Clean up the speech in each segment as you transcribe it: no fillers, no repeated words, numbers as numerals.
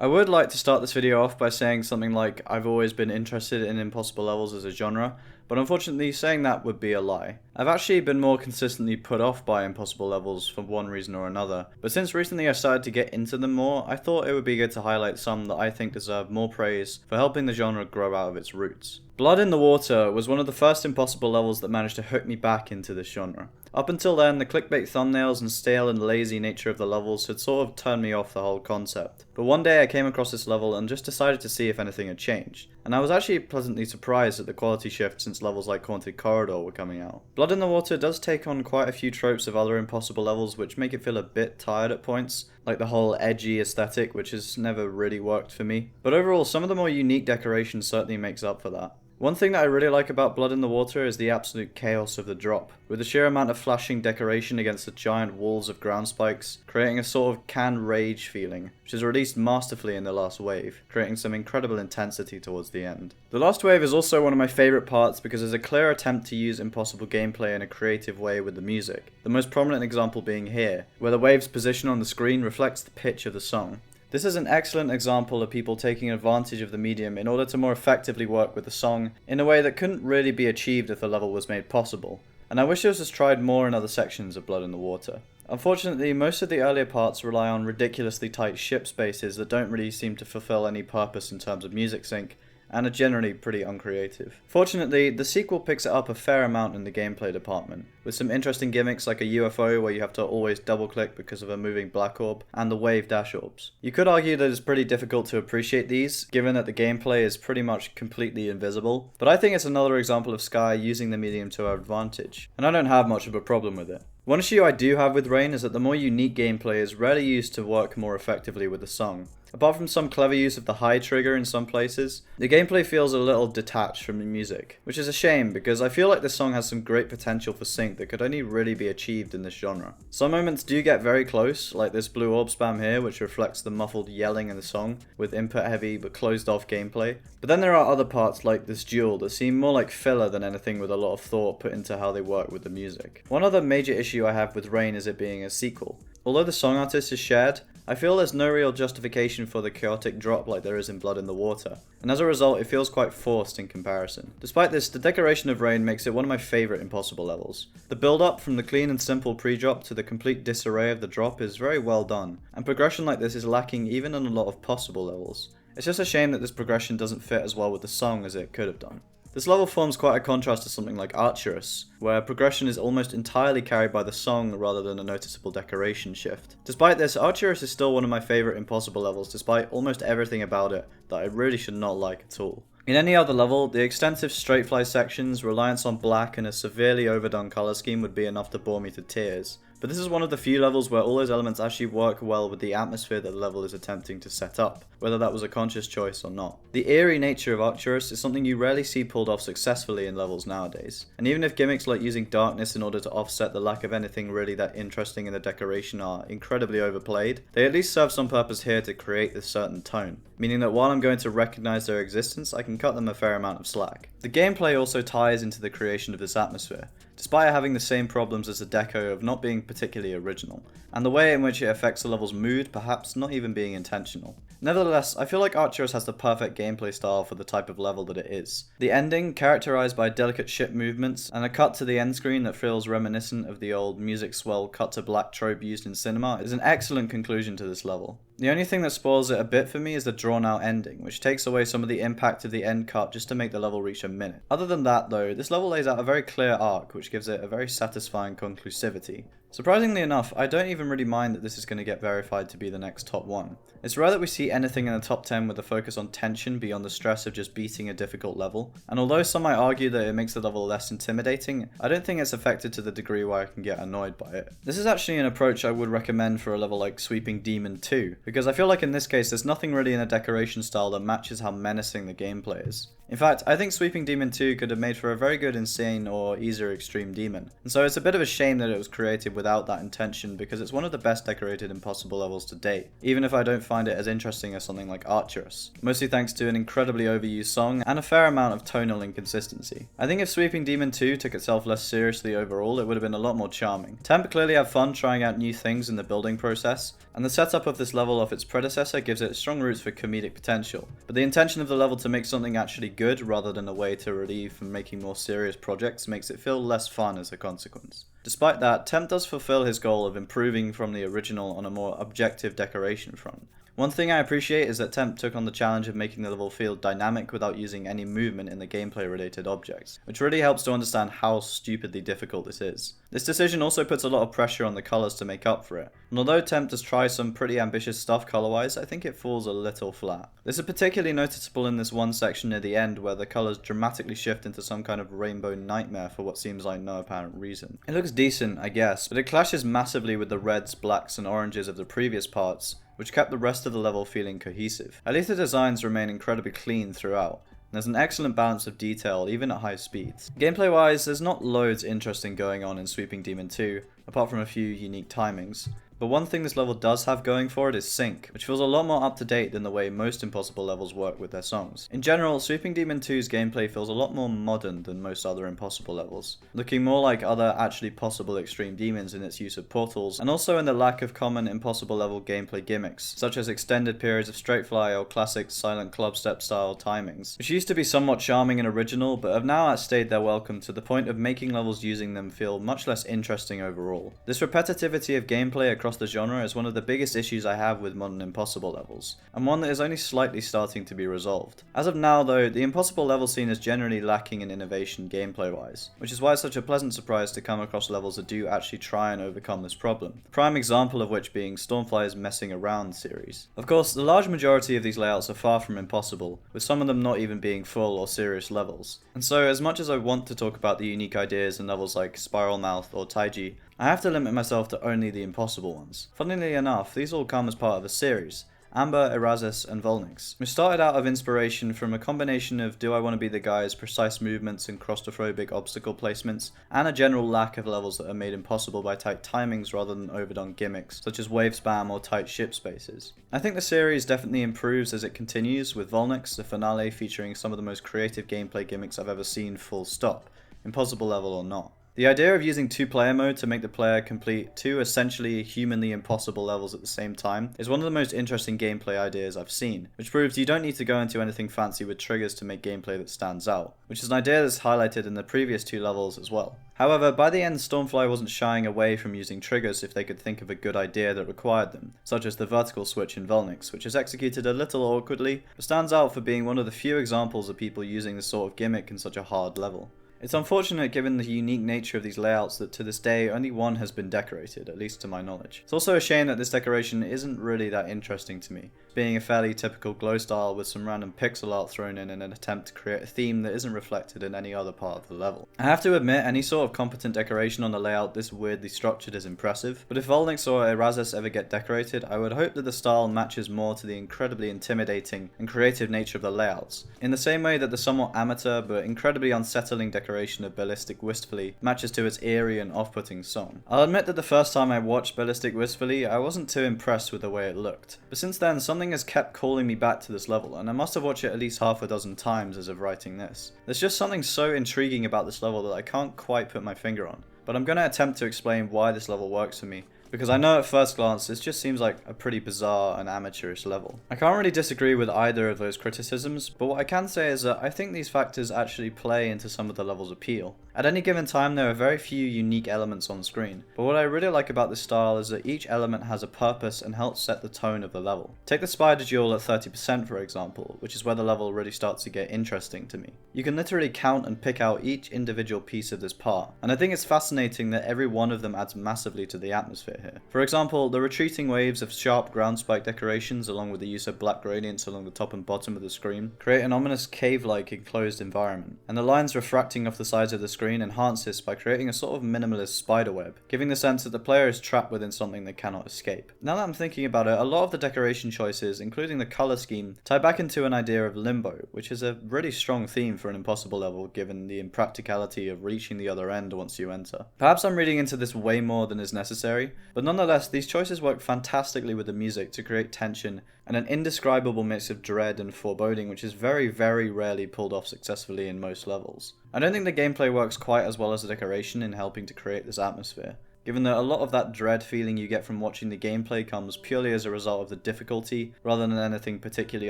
I would like to start this video off by saying something like I've always been interested in impossible levels as a genre, but unfortunately saying that would be a lie. I've actually been more consistently put off by impossible levels for one reason or another, but since recently I started to get into them more, I thought it would be good to highlight some that I think deserve more praise for helping the genre grow out of its roots. Blood in the Water was one of the first impossible levels that managed to hook me back into this genre. Up until then, the clickbait thumbnails and stale and lazy nature of the levels had sort of turned me off the whole concept. But one day I came across this level and just decided to see if anything had changed, and I was actually pleasantly surprised at the quality shift since levels like Haunted Corridor were coming out. Blood in the Water does take on quite a few tropes of other impossible levels which make it feel a bit tired at points, like the whole edgy aesthetic which has never really worked for me. But overall, some of the more unique decorations certainly makes up for that. One thing that I really like about Blood in the Water is the absolute chaos of the drop, with the sheer amount of flashing decoration against the giant walls of ground spikes, creating a sort of canned rage feeling, which is released masterfully in the last wave, creating some incredible intensity towards the end. The last wave is also one of my favourite parts because there's a clear attempt to use impossible gameplay in a creative way with the music, the most prominent example being here, where the wave's position on the screen reflects the pitch of the song. This is an excellent example of people taking advantage of the medium in order to more effectively work with the song in a way that couldn't really be achieved if the level was made possible, and I wish this was tried more in other sections of Blood in the Water. Unfortunately, most of the earlier parts rely on ridiculously tight ship spaces that don't really seem to fulfill any purpose in terms of music sync, and are generally pretty uncreative. Fortunately, the sequel picks it up a fair amount in the gameplay department, with some interesting gimmicks like a UFO where you have to always double click because of a moving black orb, and the wave dash orbs. You could argue that it's pretty difficult to appreciate these, given that the gameplay is pretty much completely invisible, but I think it's another example of Sky using the medium to our advantage, and I don't have much of a problem with it. One issue I do have with Rain is that the more unique gameplay is rarely used to work more effectively with the song. Apart from some clever use of the high trigger in some places, the gameplay feels a little detached from the music, which is a shame because I feel like the song has some great potential for sync that could only really be achieved in this genre. Some moments do get very close, like this blue orb spam here which reflects the muffled yelling in the song, with input heavy but closed off gameplay. But then there are other parts like this duel that seem more like filler than anything with a lot of thought put into how they work with the music. One other major issue I have with Rain is it being a sequel. Although the song artist is shared, I feel there's no real justification for the chaotic drop like there is in Blood in the Water, and as a result it feels quite forced in comparison. Despite this, the decoration of Rain makes it one of my favourite impossible levels. The build up from the clean and simple pre-drop to the complete disarray of the drop is very well done, and progression like this is lacking even in a lot of possible levels. It's just a shame that this progression doesn't fit as well with the song as it could have done. This level forms quite a contrast to something like Archerous, where progression is almost entirely carried by the song rather than a noticeable decoration shift. Despite this, Archerous is still one of my favourite impossible levels despite almost everything about it that I really should not like at all. In any other level, the extensive straight fly sections, reliance on black and a severely overdone colour scheme would be enough to bore me to tears. But this is one of the few levels where all those elements actually work well with the atmosphere that the level is attempting to set up, whether that was a conscious choice or not. The eerie nature of Archerous is something you rarely see pulled off successfully in levels nowadays, and even if gimmicks like using darkness in order to offset the lack of anything really that interesting in the decoration are incredibly overplayed, they at least serve some purpose here to create this certain tone, meaning that while I'm going to recognise their existence, I can cut them a fair amount of slack. The gameplay also ties into the creation of this atmosphere, despite having the same problems as the deco of not being particularly original, and the way in which it affects the level's mood perhaps not even being intentional. Nevertheless, I feel like Archerous has the perfect gameplay style for the type of level that it is. The ending, characterized by delicate ship movements, and a cut to the end screen that feels reminiscent of the old music swell cut to black trope used in cinema, is an excellent conclusion to this level. The only thing that spoils it a bit for me is the drawn out ending, which takes away some of the impact of the end cut just to make the level reach a minute. Other than that though, this level lays out a very clear arc which gives it a very satisfying conclusivity. Surprisingly enough, I don't even really mind that this is going to get verified to be the next top 1. It's rare that we see anything in the top 10 with a focus on tension beyond the stress of just beating a difficult level, and although some might argue that it makes the level less intimidating, I don't think it's affected to the degree where I can get annoyed by it. This is actually an approach I would recommend for a level like Sweeping Demon 2, because I feel like in this case there's nothing really in the decoration style that matches how menacing the gameplay is. In fact, I think Sweeping Demon 2 could have made for a very good Insane or easier Extreme Demon, and so it's a bit of a shame that it was created without that intention because it's one of the best decorated impossible levels to date, even if I don't find it as interesting as something like Archerous, mostly thanks to an incredibly overused song and a fair amount of tonal inconsistency. I think if Sweeping Demon 2 took itself less seriously overall, it would have been a lot more charming. Temp clearly had fun trying out new things in the building process, and the setup of this level off its predecessor gives it strong roots for comedic potential, but the intention of the level to make something actually good rather than a way to relieve from making more serious projects makes it feel less fun as a consequence. Despite that, Temp does fulfill his goal of improving from the original on a more objective decoration front. One thing I appreciate is that Temp took on the challenge of making the level feel dynamic without using any movement in the gameplay related objects, which really helps to understand how stupidly difficult this is. This decision also puts a lot of pressure on the colours to make up for it, and although Temp does try some pretty ambitious stuff colour-wise, I think it falls a little flat. This is particularly noticeable in this one section near the end where the colours dramatically shift into some kind of rainbow nightmare for what seems like no apparent reason. It looks decent, I guess, but it clashes massively with the reds, blacks and oranges of the previous parts, which kept the rest of the level feeling cohesive. At least the designs remain incredibly clean throughout. There's an excellent balance of detail, even at high speeds. Gameplay wise, there's not loads interesting going on in Sweeping Demon 2, apart from a few unique timings. But one thing this level does have going for it is sync, which feels a lot more up to date than the way most Impossible levels work with their songs. In general, Sweeping Demon 2's gameplay feels a lot more modern than most other Impossible levels, looking more like other actually possible Extreme Demons in its use of portals, and also in the lack of common Impossible level gameplay gimmicks, such as extended periods of straight fly or classic silent club step style timings, which used to be somewhat charming and original, but have now outstayed their welcome to the point of making levels using them feel much less interesting overall. This repetitivity of gameplay across the genre is one of the biggest issues I have with modern Impossible levels, and one that is only slightly starting to be resolved. As of now though, the Impossible level scene is generally lacking in innovation gameplay wise, which is why it's such a pleasant surprise to come across levels that do actually try and overcome this problem, the prime example of which being Stormfly's Messing Around series. Of course, the large majority of these layouts are far from impossible, with some of them not even being full or serious levels, and so as much as I want to talk about the unique ideas in levels like Spiral Mouth or Taiji, I have to limit myself to only the impossible ones. Funnily enough, these all come as part of a series, Amber, Erasmus and Volnix, which started out of inspiration from a combination of Do I Want to Be the Guy's precise movements and claustrophobic obstacle placements, and a general lack of levels that are made impossible by tight timings rather than overdone gimmicks, such as wave spam or tight ship spaces. I think the series definitely improves as it continues, with Volnix, the finale, featuring some of the most creative gameplay gimmicks I've ever seen full stop, impossible level or not. The idea of using two-player mode to make the player complete two essentially humanly impossible levels at the same time is one of the most interesting gameplay ideas I've seen, which proves you don't need to go into anything fancy with triggers to make gameplay that stands out, which is an idea that's highlighted in the previous two levels as well. However, by the end Stormfly wasn't shying away from using triggers if they could think of a good idea that required them, such as the vertical switch in Volnix, which is executed a little awkwardly, but stands out for being one of the few examples of people using this sort of gimmick in such a hard level. It's unfortunate given the unique nature of these layouts that to this day only one has been decorated, at least to my knowledge. It's also a shame that this decoration isn't really that interesting to me, being a fairly typical glow style with some random pixel art thrown in an attempt to create a theme that isn't reflected in any other part of the level. I have to admit, any sort of competent decoration on a layout this weirdly structured is impressive, but if Volnix or Erasmus ever get decorated, I would hope that the style matches more to the incredibly intimidating and creative nature of the layouts, in the same way that the somewhat amateur but incredibly unsettling decoration of Ballistic Wistfully matches to its eerie and off-putting song. I'll admit that the first time I watched Ballistic Wistfully, I wasn't too impressed with the way it looked, but since then something has kept calling me back to this level, and I must have watched it at least half a dozen times as of writing this. There's just something so intriguing about this level that I can't quite put my finger on, but I'm going to attempt to explain why this level works for me, because I know at first glance this just seems like a pretty bizarre and amateurish level. I can't really disagree with either of those criticisms, but what I can say is that I think these factors actually play into some of the level's appeal. At any given time there are very few unique elements on screen, but what I really like about this style is that each element has a purpose and helps set the tone of the level. Take the spider duel at 30% for example, which is where the level really starts to get interesting to me. You can literally count and pick out each individual piece of this part, and I think it's fascinating that every one of them adds massively to the atmosphere here. For example, the retreating waves of sharp ground spike decorations along with the use of black gradients along the top and bottom of the screen create an ominous cave-like enclosed environment, and the lines refracting off the sides of the screen screen enhance this by creating a sort of minimalist spiderweb, giving the sense that the player is trapped within something they cannot escape. Now that I'm thinking about it, a lot of the decoration choices, including the colour scheme, tie back into an idea of limbo, which is a really strong theme for an impossible level given the impracticality of reaching the other end once you enter. Perhaps I'm reading into this way more than is necessary, but nonetheless these choices work fantastically with the music to create tension and an indescribable mix of dread and foreboding which is very rarely pulled off successfully in most levels. I don't think the gameplay works quite as well as the decoration in helping to create this atmosphere, given that a lot of that dread feeling you get from watching the gameplay comes purely as a result of the difficulty, rather than anything particularly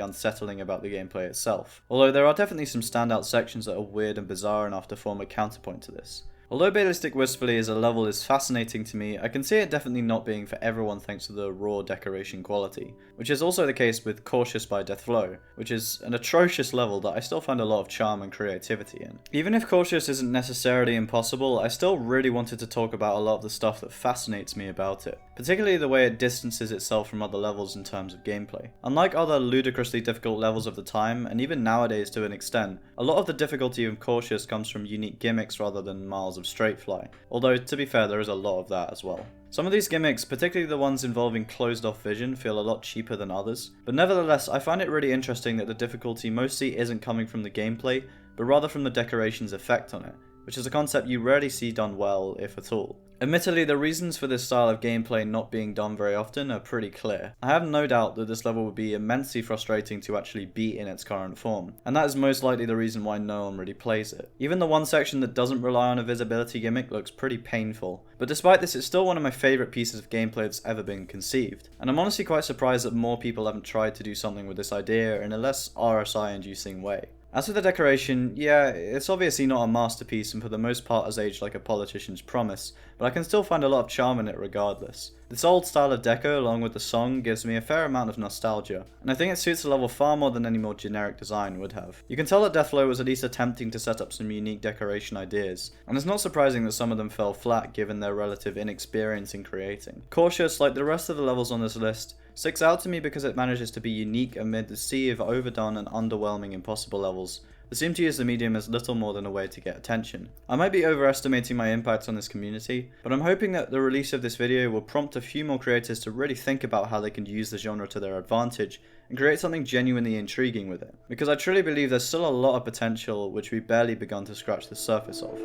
unsettling about the gameplay itself. Although there are definitely some standout sections that are weird and bizarre enough to form a counterpoint to this. Although Balistic Wistfully as a level is fascinating to me, I can see it definitely not being for everyone thanks to the raw decoration quality, which is also the case with Cautious by Deathflow, which is an atrocious level that I still find a lot of charm and creativity in. Even if Cautious isn't necessarily impossible, I still really wanted to talk about a lot of the stuff that fascinates me about it, particularly the way it distances itself from other levels in terms of gameplay. Unlike other ludicrously difficult levels of the time, and even nowadays to an extent, a lot of the difficulty of Cautious comes from unique gimmicks rather than miles of straight fly, although to be fair there is a lot of that as well. Some of these gimmicks, particularly the ones involving closed off vision, feel a lot cheaper than others, but nevertheless I find it really interesting that the difficulty mostly isn't coming from the gameplay, but rather from the decoration's effect on it, which is a concept you rarely see done well, if at all. Admittedly, the reasons for this style of gameplay not being done very often are pretty clear. I have no doubt that this level would be immensely frustrating to actually beat in its current form, and that is most likely the reason why no one really plays it. Even the one section that doesn't rely on a visibility gimmick looks pretty painful, but despite this it's still one of my favourite pieces of gameplay that's ever been conceived, and I'm honestly quite surprised that more people haven't tried to do something with this idea in a less RSI inducing way. As for the decoration, yeah, it's obviously not a masterpiece and for the most part has aged like a politician's promise, but I can still find a lot of charm in it regardless. This old style of deco along with the song gives me a fair amount of nostalgia, and I think it suits the level far more than any more generic design would have. You can tell that Deathflow was at least attempting to set up some unique decoration ideas, and it's not surprising that some of them fell flat given their relative inexperience in creating. Cautious, like the rest of the levels on this list, sticks out to me because it manages to be unique amid the sea of overdone and underwhelming impossible levels that seem to use the medium as little more than a way to get attention. I might be overestimating my impact on this community, but I'm hoping that the release of this video will prompt a few more creators to really think about how they can use the genre to their advantage and create something genuinely intriguing with it, because I truly believe there's still a lot of potential which we've barely begun to scratch the surface of.